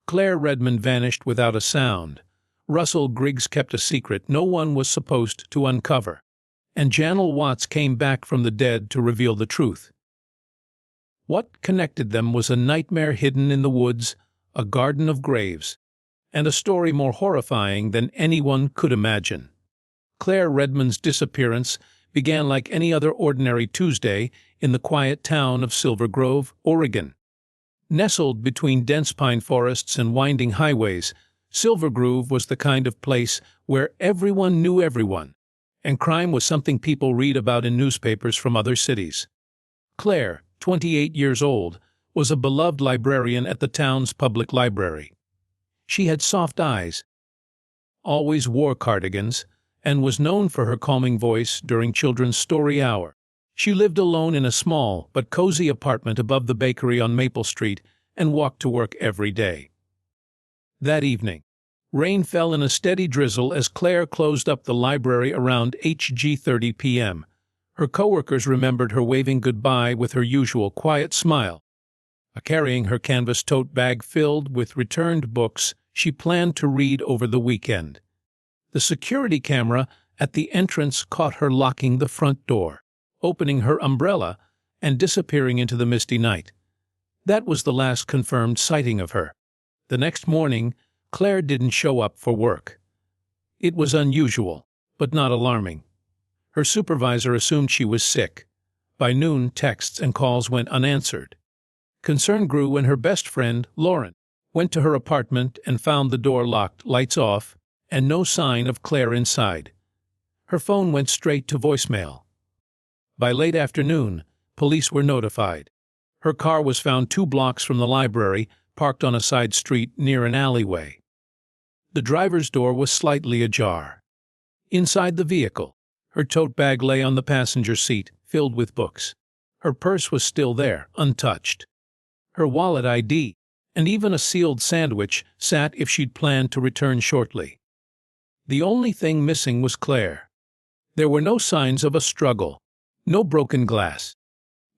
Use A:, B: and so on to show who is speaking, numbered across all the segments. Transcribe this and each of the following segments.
A: Claire Redmond vanished without a sound. Russell Griggs kept a secret no one was supposed to uncover. And Janelle Watts came back from the dead to reveal the truth. What connected them was a nightmare hidden in the woods, a garden of graves, and a story more horrifying than anyone could imagine. Claire Redmond's disappearance began like any other ordinary Tuesday in the quiet town of Silver Grove, Oregon. Nestled between dense pine forests and winding highways, Silver Grove was the kind of place where everyone knew everyone, and crime was something people read about in newspapers from other cities. Claire, 28 years old, was a beloved librarian at the town's public library. She had soft eyes, always wore cardigans, and was known for her calming voice during children's story hour. She lived alone in a small but cozy apartment above the bakery on Maple Street and walked to work every day. That evening, rain fell in a steady drizzle as Claire closed up the library around 30 p.m. Her coworkers remembered her waving goodbye with her usual quiet smile. Carrying her canvas tote bag filled with returned books she planned to read over the weekend. The security camera at the entrance caught her locking the front door, opening her umbrella, and disappearing into the misty night. That was the last confirmed sighting of her. The next morning, Claire didn't show up for work. It was unusual, but not alarming. Her supervisor assumed she was sick. By noon, texts and calls went unanswered. Concern grew when her best friend, Lauren, went to her apartment and found the door locked, lights off, and no sign of Claire inside. Her phone went straight to voicemail. By late afternoon, police were notified. Her car was found 2 blocks from the library, parked on a side street near an alleyway. The driver's door was slightly ajar. Inside the vehicle, her tote bag lay on the passenger seat, filled with books. Her purse was still there, untouched. Her wallet, ID, and even a sealed sandwich sat if she'd planned to return shortly. The only thing missing was Claire. There were no signs of a struggle, no broken glass,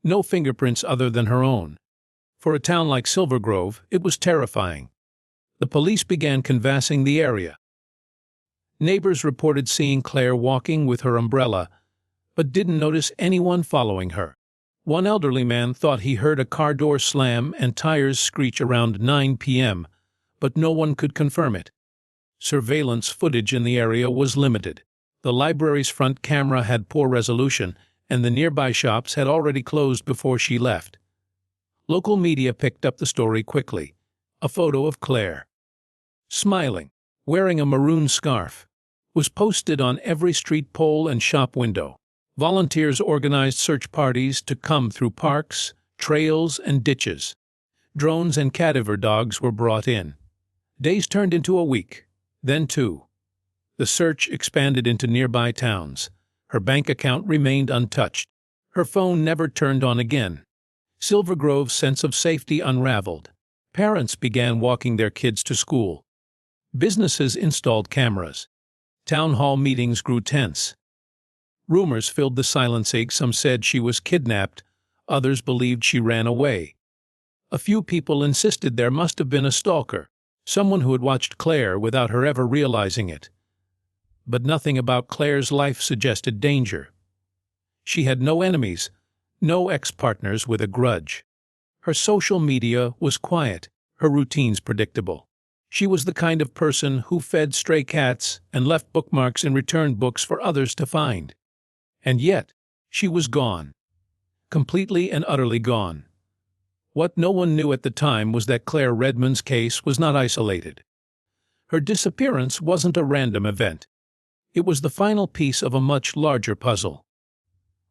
A: no fingerprints other than her own. For a town like Silver Grove, it was terrifying. The police began canvassing the area. Neighbors reported seeing Claire walking with her umbrella, but didn't notice anyone following her. One elderly man thought he heard a car door slam and tires screech around 9 p.m., but no one could confirm it. Surveillance footage in the area was limited. The library's front camera had poor resolution, and the nearby shops had already closed before she left. Local media picked up the story quickly. A photo of Claire, smiling, wearing a maroon scarf, was posted on every street pole and shop window. Volunteers organized search parties to comb through parks, trails, and ditches. Drones and cadaver dogs were brought in. Days turned into a week, then 2. The search expanded into nearby towns. Her bank account remained untouched. Her phone never turned on again. Silver Grove's sense of safety unraveled. Parents began walking their kids to school. Businesses installed cameras. Town hall meetings grew tense. Rumors filled the silence. Some said she was kidnapped, others believed she ran away. A few people insisted there must have been a stalker, someone who had watched Claire without her ever realizing it. But nothing about Claire's life suggested danger. She had no enemies, no ex-partners with a grudge. Her social media was quiet, her routines predictable. She was the kind of person who fed stray cats and left bookmarks in return books for others to find. And yet, she was gone. Completely and utterly gone. What no one knew at the time was that Claire Redmond's case was not isolated. Her disappearance wasn't a random event. It was the final piece of a much larger puzzle.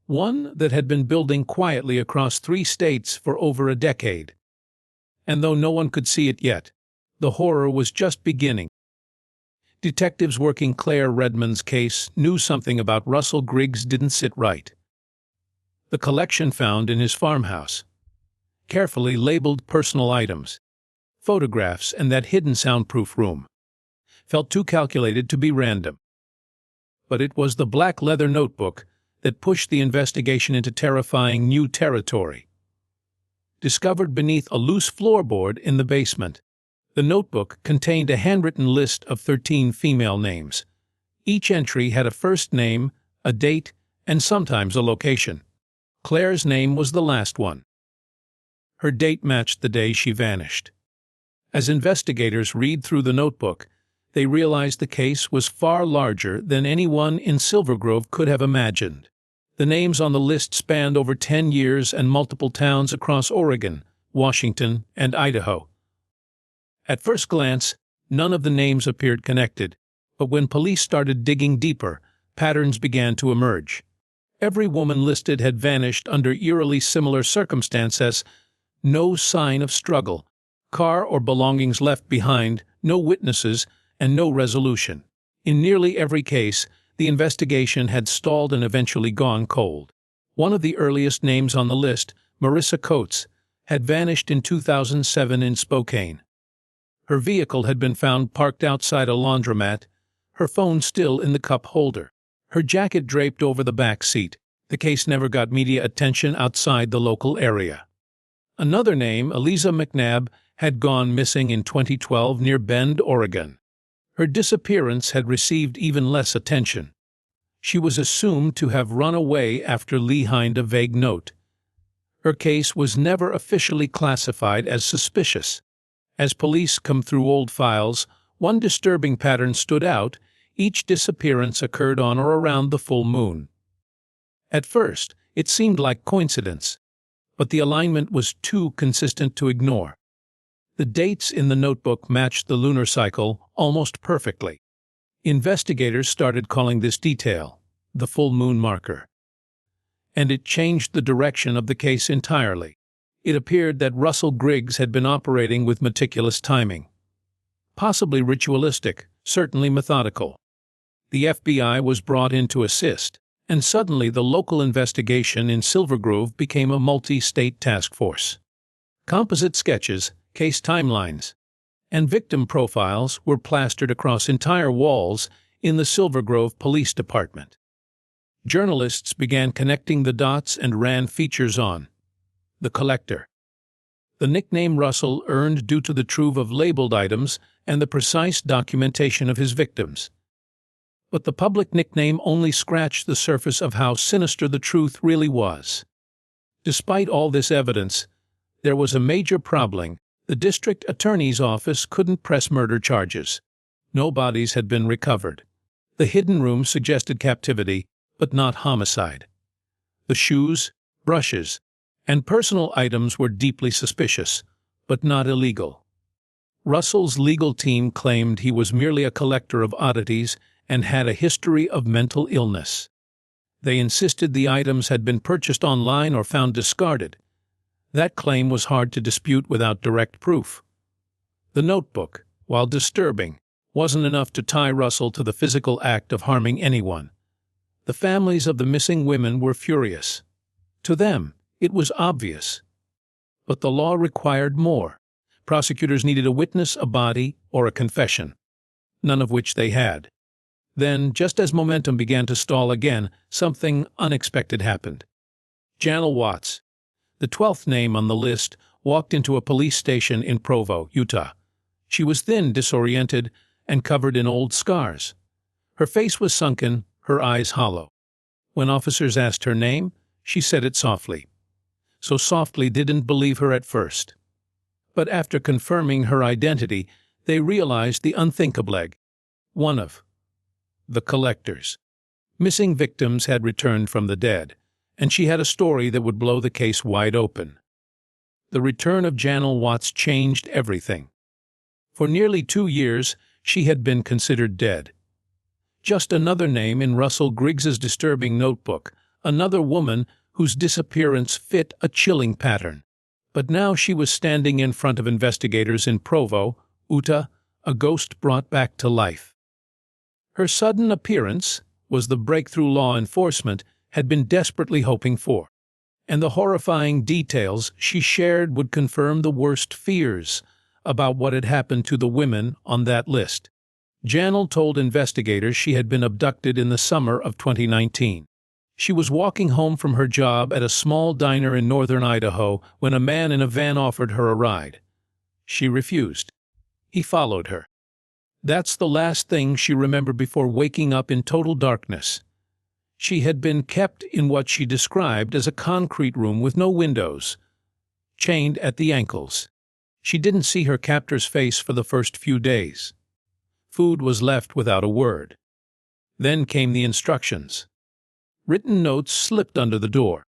A: One that had been building quietly across 3 states for over a decade. And though no one could see it yet, the horror was just beginning. Detectives working Claire Redmond's case knew something about Russell Griggs didn't sit right. The collection found in his farmhouse. Carefully labeled personal items, photographs, and that hidden soundproof room felt too calculated to be random. But it was the black leather notebook that pushed the investigation into terrifying new territory. Discovered beneath a loose floorboard in the basement, The notebook contained a handwritten list of 13 female names. Each entry had a first name, a date, and sometimes a location. Claire's name was the last one. Her date matched the day she vanished. As investigators read through the notebook, they realized the case was far larger than anyone in Silver Grove could have imagined. The names on the list spanned over 10 years and multiple towns across Oregon, Washington, and Idaho. At first glance, none of the names appeared connected, but when police started digging deeper, patterns began to emerge. Every woman listed had vanished under eerily similar circumstances: no sign of struggle, car or belongings left behind, no witnesses, and no resolution. In nearly every case, the investigation had stalled and eventually gone cold. One of the earliest names on the list, Marissa Coates, had vanished in 2007 in Spokane. Her vehicle had been found parked outside a laundromat, her phone still in the cup holder, her jacket draped over the back seat. The case never got media attention outside the local area. Another name, Eliza McNabb, had gone missing in 2012 near Bend, Oregon. Her disappearance had received even less attention. She was assumed to have run away after leaving a vague note. Her case was never officially classified as suspicious. As police combed through old files, one disturbing pattern stood out: each disappearance occurred on or around the full moon. At first, it seemed like coincidence, but the alignment was too consistent to ignore. The dates in the notebook matched the lunar cycle almost perfectly. Investigators started calling this detail the full moon marker. And it changed the direction of the case entirely. It appeared that Russell Griggs had been operating with meticulous timing. Possibly ritualistic, certainly methodical. The FBI was brought in to assist, and suddenly the local investigation in Silver Grove became a multi-state task force. Composite sketches, case timelines, and victim profiles were plastered across entire walls in the Silver Grove Police Department. Journalists began connecting the dots and ran features on the collector. The nickname Russell earned due to the trove of labeled items and the precise documentation of his victims. But the public nickname only scratched the surface of how sinister the truth really was. Despite all this evidence, there was a major problem. The district attorney's office couldn't press murder charges. No bodies had been recovered. The hidden room suggested captivity, but not homicide. The shoes, brushes, and personal items were deeply suspicious, but not illegal. Russell's legal team claimed he was merely a collector of oddities and had a history of mental illness. They insisted the items had been purchased online or found discarded. That claim was hard to dispute without direct proof. The notebook, while disturbing, wasn't enough to tie Russell to the physical act of harming anyone. The families of the missing women were furious. To them, it was obvious. But the law required more. Prosecutors needed a witness, a body, or a confession, none of which they had. Then, just as momentum began to stall again, something unexpected happened. Janelle Watts, the 12th name on the list, walked into a police station in Provo, Utah. She was thin, disoriented, and covered in old scars. Her face was sunken, her eyes hollow. When officers asked her name, she said it softly. So softly they didn't believe her at first. But after confirming her identity, they realized the unthinkable. One of the collectors. Missing victims had returned from the dead, and she had a story that would blow the case wide open. The return of Janelle Watts changed everything. For nearly 2 years, she had been considered dead. Just another name in Russell Griggs's disturbing notebook, another woman whose disappearance fit a chilling pattern. But now she was standing in front of investigators in Provo, Utah, a ghost brought back to life. Her sudden appearance was the breakthrough law enforcement had been desperately hoping for, and the horrifying details she shared would confirm the worst fears about what had happened to the women on that list. Janelle told investigators she had been abducted in the summer of 2019. She was walking home from her job at a small diner in northern Idaho when a man in a van offered her a ride. She refused. He followed her. That's the last thing she remembered before waking up in total darkness. She had been kept in what she described as a concrete room with no windows, chained at the ankles. She didn't see her captor's face for the first few days. Food was left without a word. Then came the instructions. Written notes slipped under the door.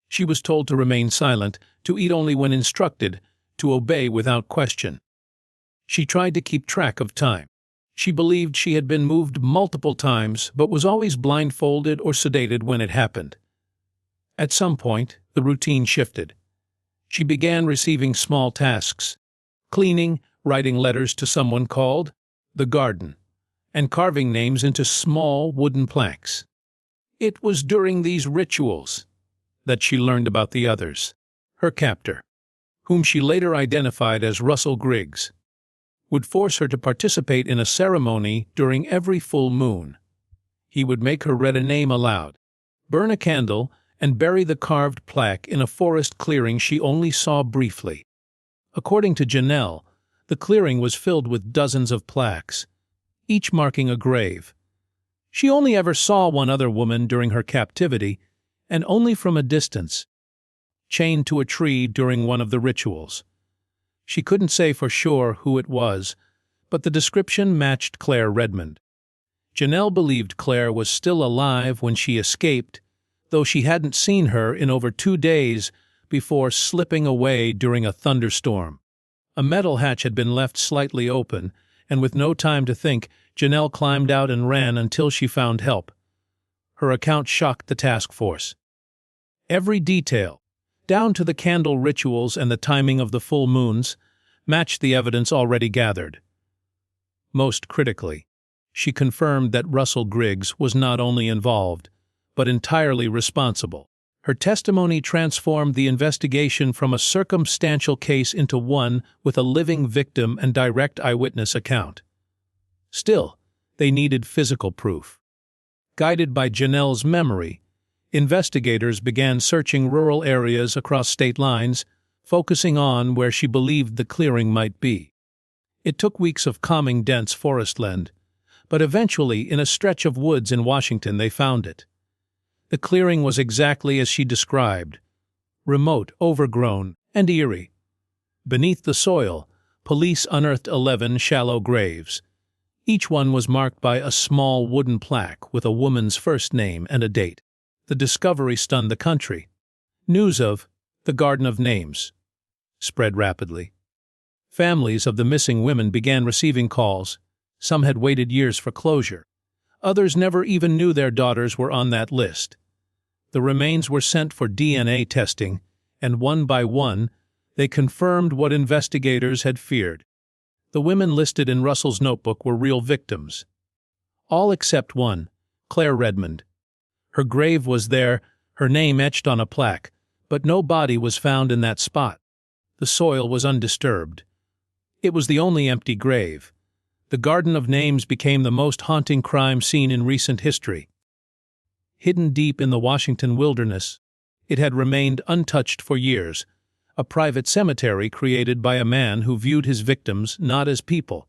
A: She was told to remain silent, to eat only when instructed, to obey without question. She tried to keep track of time. She believed she had been moved multiple times, but was always blindfolded or sedated when it happened. At some point, the routine shifted. She began receiving small tasks: cleaning, writing letters to someone called the garden, and carving names into small wooden plaques. It was during these rituals that she learned about the others. Her captor, whom she later identified as Russell Griggs, would force her to participate in a ceremony during every full moon. He would make her read a name aloud, burn a candle, and bury the carved plaque in a forest clearing she only saw briefly. According to Janelle, the clearing was filled with dozens of plaques, each marking a grave. She only ever saw one other woman during her captivity, and only from a distance, chained to a tree during one of the rituals. She couldn't say for sure who it was, but the description matched Claire Redmond. Janelle believed Claire was still alive when she escaped, though she hadn't seen her in over 2 days before slipping away during a thunderstorm. A metal hatch had been left slightly open, and with no time to think, Janelle climbed out and ran until she found help. Her account shocked the task force. Every detail, down to the candle rituals and the timing of the full moons, matched the evidence already gathered. Most critically, she confirmed that Russell Griggs was not only involved, but entirely responsible. Her testimony transformed the investigation from a circumstantial case into one with a living victim and direct eyewitness account. Still, they needed physical proof. Guided by Janelle's memory, investigators began searching rural areas across state lines, focusing on where she believed the clearing might be. It took weeks of calming dense forestland, but eventually in a stretch of woods in Washington they found it. The clearing was exactly as she described: remote, overgrown, and eerie. Beneath the soil, police unearthed 11 shallow graves. Each one was marked by a small wooden plaque with a woman's first name and a date. The discovery stunned the country. News of the Garden of Names spread rapidly. Families of the missing women began receiving calls. Some had waited years for closure. Others never even knew their daughters were on that list. The remains were sent for DNA testing, and one by one, they confirmed what investigators had feared. The women listed in Russell's notebook were real victims. All except one, Claire Redmond. Her grave was there, her name etched on a plaque, but no body was found in that spot. The soil was undisturbed. It was the only empty grave. The Garden of Names became the most haunting crime scene in recent history. Hidden deep in the Washington wilderness, it had remained untouched for years, a private cemetery created by a man who viewed his victims not as people,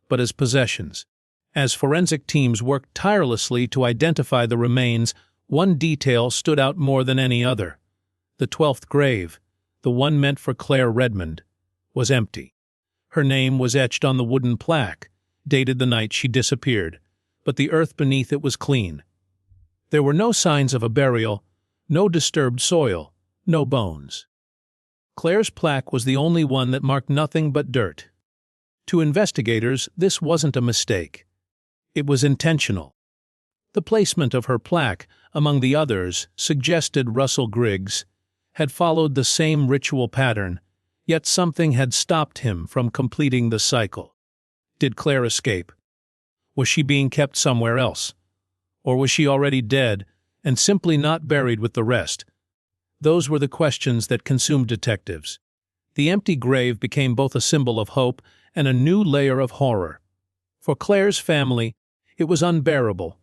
A: but as possessions. As forensic teams worked tirelessly to identify the remains, one detail stood out more than any other. The 12th grave, the one meant for Claire Redmond, was empty. Her name was etched on the wooden plaque, dated the night she disappeared, but the earth beneath it was clean. There were no signs of a burial, no disturbed soil, no bones. Claire's plaque was the only one that marked nothing but dirt. To investigators, this wasn't a mistake. It was intentional. The placement of her plaque, among the others, suggested Russell Griggs had followed the same ritual pattern, yet something had stopped him from completing the cycle. Did Claire escape? Was she being kept somewhere else? Or was she already dead and simply not buried with the rest? Those were the questions that consumed detectives. The empty grave became both a symbol of hope and a new layer of horror. For Claire's family, it was unbearable.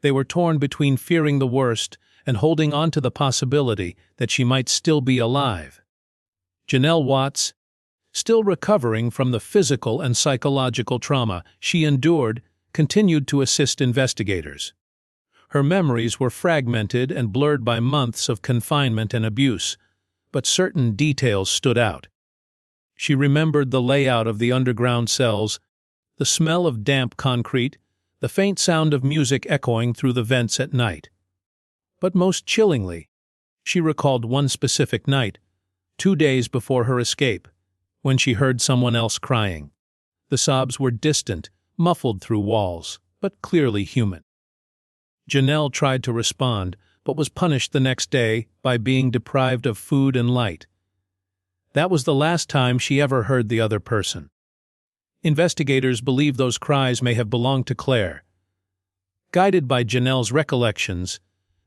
A: They were torn between fearing the worst and holding on to the possibility that she might still be alive. Janelle Watts, still recovering from the physical and psychological trauma she endured, continued to assist investigators. Her memories were fragmented and blurred by months of confinement and abuse, but certain details stood out. She remembered the layout of the underground cells, the smell of damp concrete, the faint sound of music echoing through the vents at night. But most chillingly, she recalled one specific night, 2 days before her escape, when she heard someone else crying. The sobs were distant, muffled through walls, but clearly human. Janelle tried to respond, but was punished the next day by being deprived of food and light. That was the last time she ever heard the other person. Investigators believe those cries may have belonged to Claire. Guided by Janelle's recollections,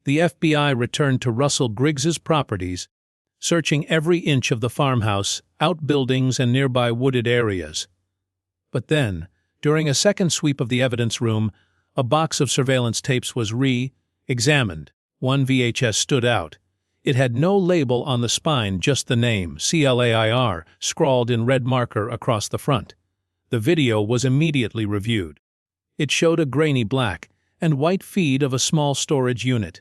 A: the FBI returned to Russell Griggs's properties, searching every inch of the farmhouse, outbuildings, and nearby wooded areas. But then, during a second sweep of the evidence room, a box of surveillance tapes was re-examined. One VHS stood out. It had no label on the spine, just the name, CLAIR, scrawled in red marker across the front. The video was immediately reviewed. It showed a grainy black and white feed of a small storage unit.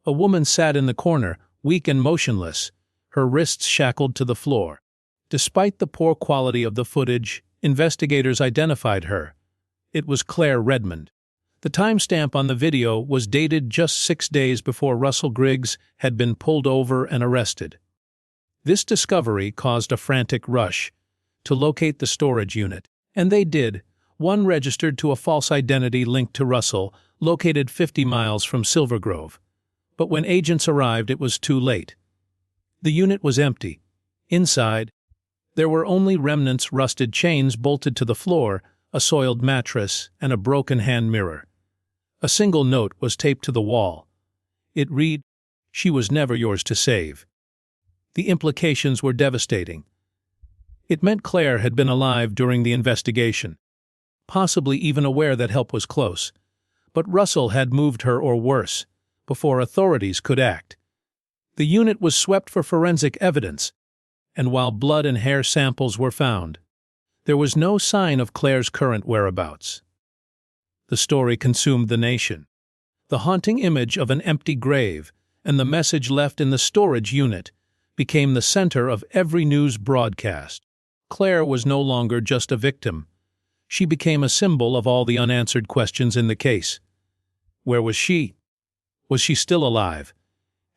A: A woman sat in the corner, weak and motionless, her wrists shackled to the floor. Despite the poor quality of the footage, investigators identified her. It was Claire Redmond. The timestamp on the video was dated just 6 days before Russell Griggs had been pulled over and arrested. This discovery caused a frantic rush to locate the storage unit, and they did. One registered to a false identity linked to Russell, located 50 miles from Silver Grove. But when agents arrived, it was too late. The unit was empty. Inside, there were only remnants, rusted chains bolted to the floor, a soiled mattress, and a broken hand mirror. A single note was taped to the wall. It read, "She was never yours to save." The implications were devastating. It meant Claire had been alive during the investigation, possibly even aware that help was close. But Russell had moved her, or worse, before authorities could act. The unit was swept for forensic evidence, and while blood and hair samples were found, there was no sign of Claire's current whereabouts. The story consumed the nation. The haunting image of an empty grave and the message left in the storage unit became the center of every news broadcast. Claire was no longer just a victim. She became a symbol of all the unanswered questions in the case. Where was she? Was she still alive?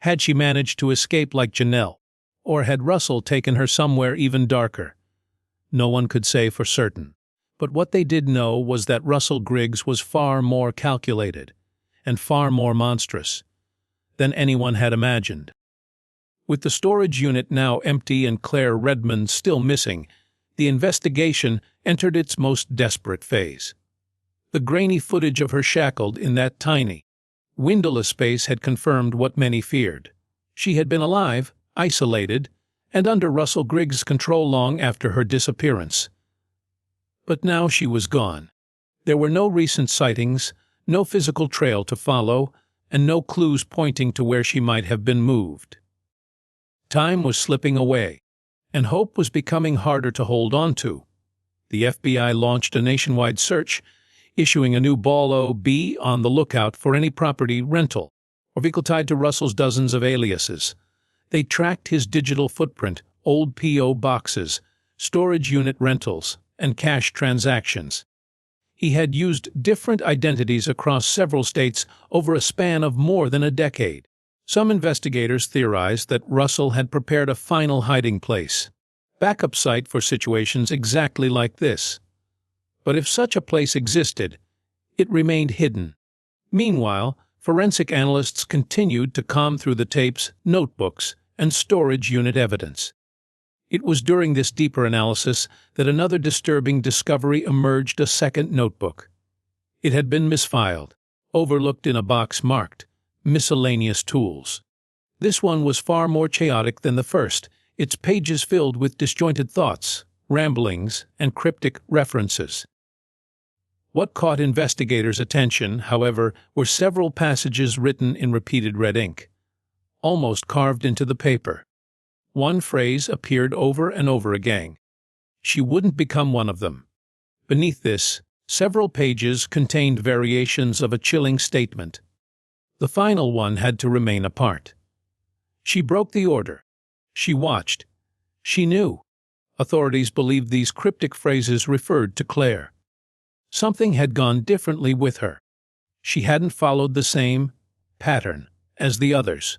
A: Had she managed to escape like Janelle? Or had Russell taken her somewhere even darker? No one could say for certain. But what they did know was that Russell Griggs was far more calculated and far more monstrous than anyone had imagined. With the storage unit now empty and Claire Redmond still missing, the investigation entered its most desperate phase. The grainy footage of her shackled in that tiny, windowless space had confirmed what many feared. She had been alive, isolated, and under Russell Griggs' control long after her disappearance. But now she was gone. There were no recent sightings, no physical trail to follow, and no clues pointing to where she might have been moved. Time was slipping away, and hope was becoming harder to hold on to. The FBI launched a nationwide search, issuing a new be on the lookout for any property, rental, or vehicle tied to Russell's dozens of aliases. They tracked his digital footprint, old P.O. boxes, storage unit rentals, and cash transactions. He had used different identities across several states over a span of more than a decade. Some investigators theorized that Russell had prepared a final hiding place, backup site for situations exactly like this. But if such a place existed, it remained hidden. Meanwhile, forensic analysts continued to comb through the tapes, notebooks, and storage unit evidence. It was during this deeper analysis that another disturbing discovery emerged: a second notebook. It had been misfiled, overlooked in a box marked miscellaneous tools. This one was far more chaotic than the first, its pages filled with disjointed thoughts, ramblings, and cryptic references. What caught investigators' attention, however, were several passages written in repeated red ink, almost carved into the paper. One phrase appeared over and over again: She wouldn't become one of them. Beneath this, several pages contained variations of a chilling statement. The final one had to remain apart. She broke the order. She watched. She knew. Authorities believed these cryptic phrases referred to Claire. Something had gone differently with her. She hadn't followed the same pattern as the others.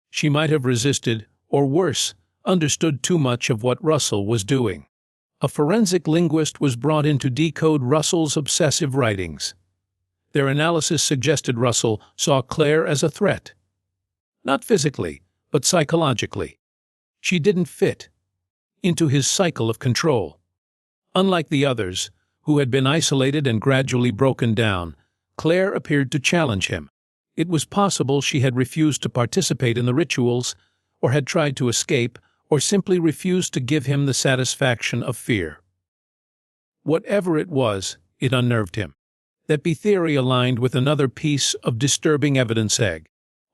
A: She might have resisted, or worse, understood too much of what Russell was doing. A forensic linguist was brought in to decode Russell's obsessive writings. Their analysis suggested Russell saw Claire as a threat. Not physically, but psychologically. She didn't fit into his cycle of control. Unlike the others, who had been isolated and gradually broken down, Claire appeared to challenge him. It was possible she had refused to participate in the rituals, or had tried to escape, or simply refused to give him the satisfaction of fear. Whatever it was, it unnerved him. That theory aligned with another piece of disturbing evidence: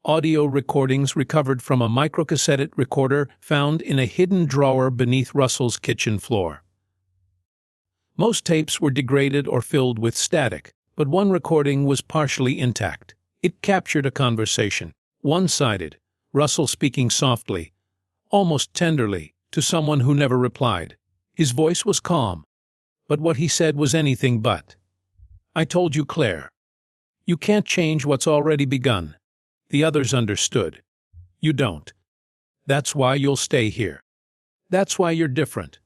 A: audio recordings recovered from a microcassette recorder found in a hidden drawer beneath Russell's kitchen floor. Most tapes were degraded or filled with static, but one recording was partially intact. It captured a conversation, one-sided, Russell speaking softly, almost tenderly, to someone who never replied. His voice was calm, but what he said was anything but. "I told you, Claire. You can't change what's already begun." The others understood. "You don't. That's why you'll stay here. That's why you're different."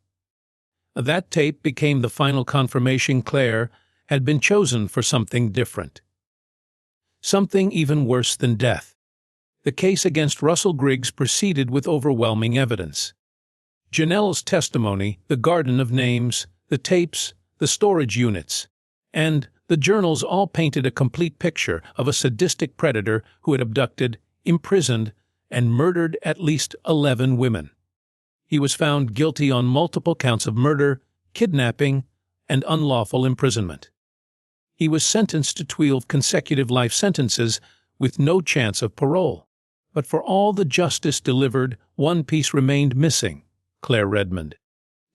A: That tape became the final confirmation Claire had been chosen for something different. Something even worse than death. The case against Russell Griggs proceeded with overwhelming evidence. Janelle's testimony, the garden of names, the tapes, the storage units, and the journals all painted a complete picture of a sadistic predator who had abducted, imprisoned, and murdered at least 11 women. He was found guilty on multiple counts of murder, kidnapping, and unlawful imprisonment. He was sentenced to 12 consecutive life sentences with no chance of parole. But for all the justice delivered, one piece remained missing: Claire Redmond.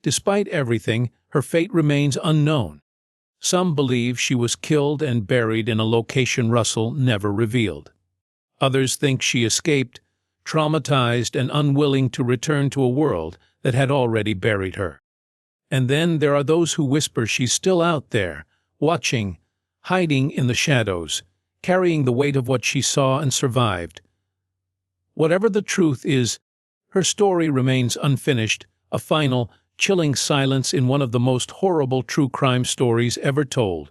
A: Despite everything, her fate remains unknown. Some believe she was killed and buried in a location Russell never revealed. Others think she escaped, traumatized and unwilling to return to a world that had already buried her. And then there are those who whisper she's still out there, watching, hiding in the shadows, carrying the weight of what she saw and survived. Whatever the truth is, her story remains unfinished, a final, chilling silence in one of the most horrible true crime stories ever told.